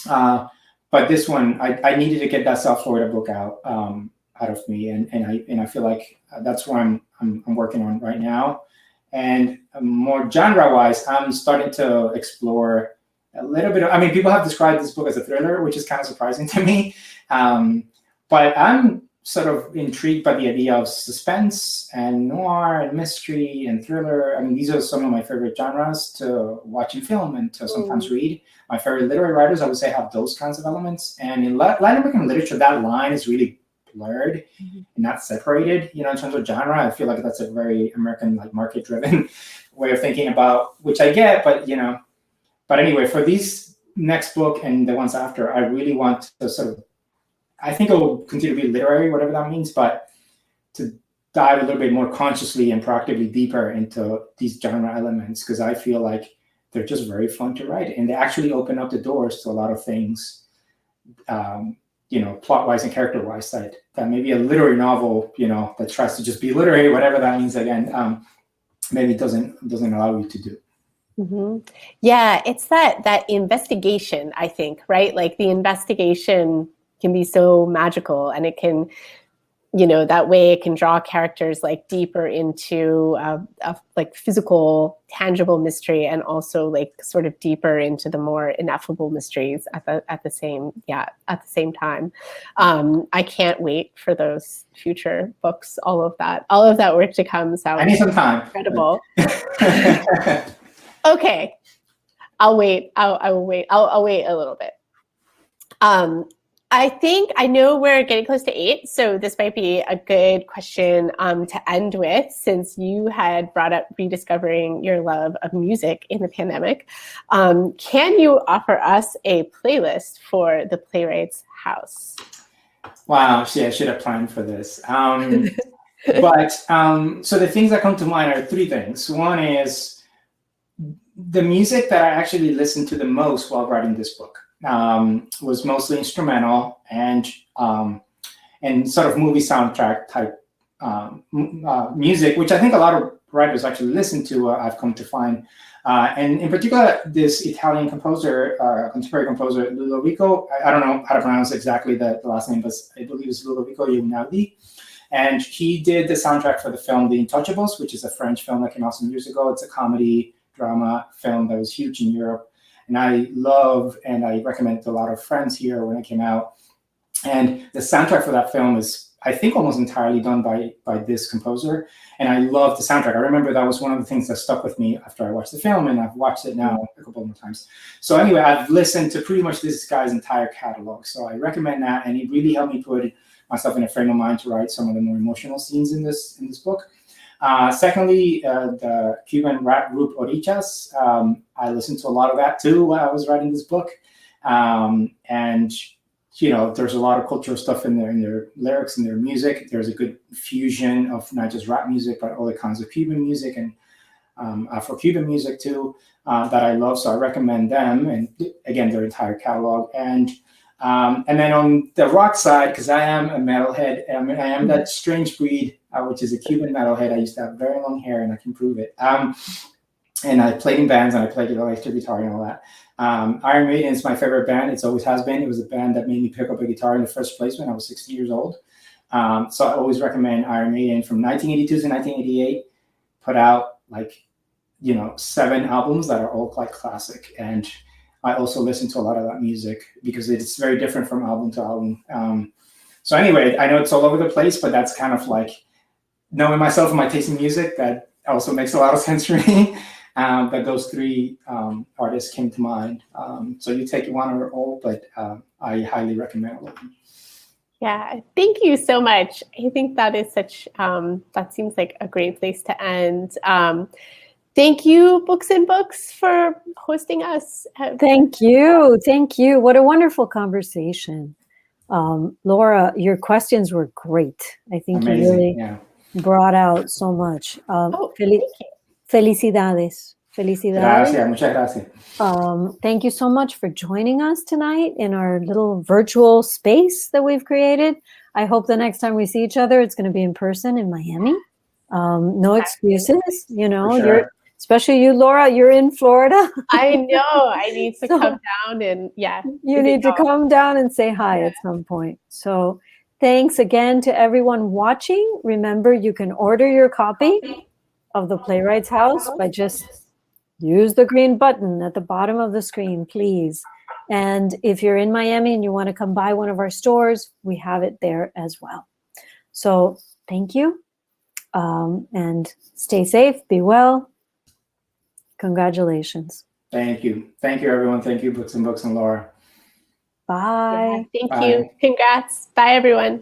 But this one, I needed to get that South Florida book out of me, and I feel like that's what I'm working on right now. And more genre-wise, I'm starting to explore a little bit. I mean, people have described this book as a thriller, which is kind of surprising to me. But I'm sort of intrigued by the idea of suspense and noir and mystery and thriller. I mean, these are some of my favorite genres to watch in film and to sometimes read. My favorite literary writers, I would say, have those kinds of elements. And in Latin American literature, that line is really blurred and not separated. You know, in terms of genre, I feel like that's a very American, like market-driven way of thinking about, which I get, but you know. But anyway, for these next book and the ones after, I really want to sort of, I think it will continue to be literary, whatever that means, but to dive a little bit more consciously and proactively deeper into these genre elements, because I feel like they're just very fun to write, and they actually open up the doors to a lot of things, you know, plot-wise and character-wise, that maybe a literary novel, you know, that tries to just be literary, whatever that means again, maybe doesn't allow you to do. Mm-hmm. Yeah, it's that investigation, I think, right? Like the investigation can be so magical, and it can, you know, that way it can draw characters like deeper into a like physical, tangible mystery, and also like sort of deeper into the more ineffable mysteries at the same time. I can't wait for those future books. All of that work to come sounds I need some time. Incredible. Okay, I'll wait. I will wait. I'll wait a little bit. I think I know we're getting close to 8, so this might be a good question to end with, since you had brought up rediscovering your love of music in the pandemic. Can you offer us a playlist for the Playwrights House? Wow, see, I should have planned for this. But so the things that come to mind are 3 things. One is the music that I actually listened to the most while writing this book. Was mostly instrumental and sort of movie soundtrack type music, which I think a lot of writers actually listen to, I've come to find. And in particular, this Italian composer, contemporary composer, Ludovico, I don't know how to pronounce exactly the last name, but I believe it's Ludovico Einaudi. And he did the soundtrack for the film The Untouchables, which is a French film that came out some years ago. It's a comedy drama film that was huge in Europe. And I love, and I recommend it to a lot of friends here when it came out. And the soundtrack for that film is, I think, almost entirely done by this composer. And I love the soundtrack. I remember that was one of the things that stuck with me after I watched the film, and I've watched it now a couple more times. So anyway, I've listened to pretty much this guy's entire catalog. So I recommend that, and it really helped me put myself in a frame of mind to write some of the more emotional scenes in this book. Secondly, the Cuban rap group Orichas. I listened to a lot of that too while I was writing this book. And, you know, there's a lot of cultural stuff in their lyrics and their music. There's a good fusion of not just rap music, but other kinds of Cuban music and Afro-Cuban music too, that I love. So I recommend them, and again, their entire catalog. And then on the rock side, because I am a metalhead, I am that strange breed, which is a Cuban metalhead. I used to have very long hair, and I can prove it. And I played in bands, and I played electric guitar and all that. Iron Maiden is my favorite band. It always has been. It was a band that made me pick up a guitar in the first place when I was 16 years old. So I always recommend Iron Maiden. From 1982 to 1988, put out 7 albums that are all quite classic. And I also listen to a lot of that music because it's very different from album to album. So anyway, I know it's all over the place, but that's kind of like knowing myself and my taste in music, that also makes a lot of sense for me. That those 3 artists came to mind. So you take one or all, but I highly recommend all of them. Yeah, thank you so much. I think that is that seems like a great place to end. Thank you, Books and Books, for hosting us. Thank you. Thank you. What a wonderful conversation. Laura, your questions were great. I think Amazing. you really Yeah. brought out so much. Thank you. Felicidades. Felicidades. Gracias, muchas gracias. Thank you so much for joining us tonight in our little virtual space that we've created. I hope the next time we see each other, it's going to be in person in Miami. No excuses, you know, For sure. you're, especially you, Laura, you're in Florida. I know. I need to So- come down and You need to come down and say hi at some point. So thanks again to everyone watching. Remember, you can order your copy of The Playwright's House by just use the green button at the bottom of the screen, please. And if you're in Miami and you want to come by one of our stores, we have it there as well. So thank you. And stay safe, be well. Congratulations. Thank you. Thank you, everyone. Thank you, Books and Laura. Bye. Thank Bye. you. Congrats. Bye, everyone.